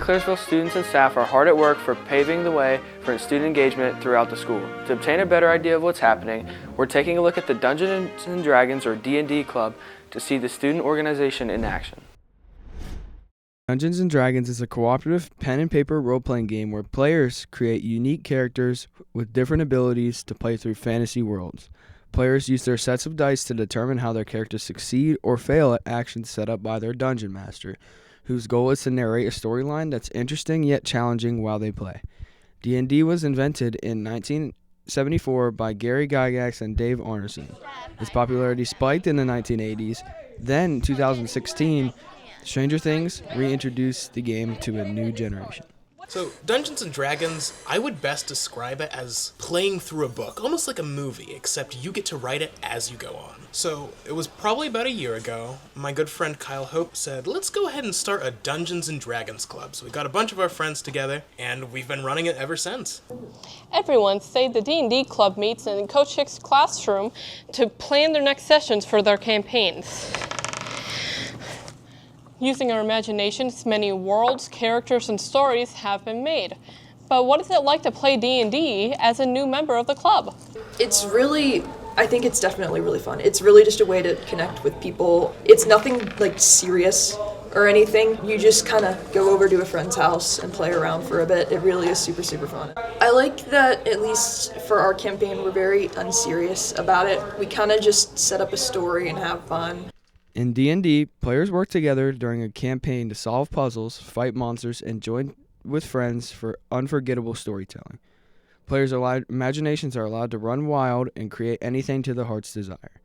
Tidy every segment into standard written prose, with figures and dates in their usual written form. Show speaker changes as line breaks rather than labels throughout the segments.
Clairsville students and staff are hard at work for paving the way for student engagement throughout the school. To obtain a better idea of what's happening, we're taking a look at the Dungeons & Dragons, or D&D Club, to see the student organization in action. Dungeons & Dragons is a cooperative pen and paper role-playing game where players create unique characters with different abilities to play through fantasy worlds. Players use their sets of dice to determine how their characters succeed or fail at actions set up by their dungeon master, whose goal is to narrate a storyline that's interesting yet challenging while they play. D&D was invented in 1974 by Gary Gygax and Dave Arneson. Its popularity spiked in the 1980s. Then, in 2016, Stranger Things reintroduced the game to a new generation.
So, Dungeons & Dragons, I would best describe it as playing through a book, almost like a movie, except you get to write it as you go on. So, it was probably about a year ago, my good friend Kyle Hope said, let's go ahead and start a Dungeons & Dragons club. So we got a bunch of our friends together, and we've been running it ever since.
Every Wednesday, the D&D club meets in Coach Hick's classroom to plan their next sessions for their campaigns. Using our imaginations, many worlds, characters, and stories have been made. But what is it like to play D&D as a new member of the club?
I think it's definitely really fun. It's really just a way to connect with people. It's nothing like serious or anything. You just kind of go over to a friend's house and play around for a bit. It really is super, super fun. I like that, at least for our campaign, we're very unserious about it. We kind of just set up a story and have fun.
In D&D, players work together during a campaign to solve puzzles, fight monsters, and join with friends for unforgettable storytelling. Players' imaginations are allowed to run wild and create anything to their heart's desire.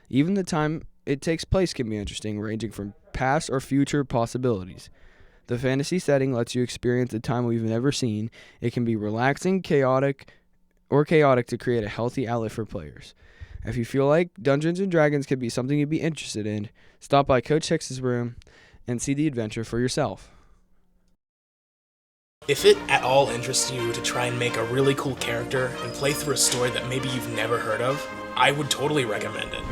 Even the time it takes place can be interesting, ranging from past or future possibilities. The fantasy setting lets you experience a time we've never seen. It can be relaxing, chaotic to create a healthy outlet for players. If you feel like Dungeons & Dragons could be something you'd be interested in, stop by Coach Hicks's room and see the adventure for yourself.
If it at all interests you to try and make a really cool character and play through a story that maybe you've never heard of, I would totally recommend it.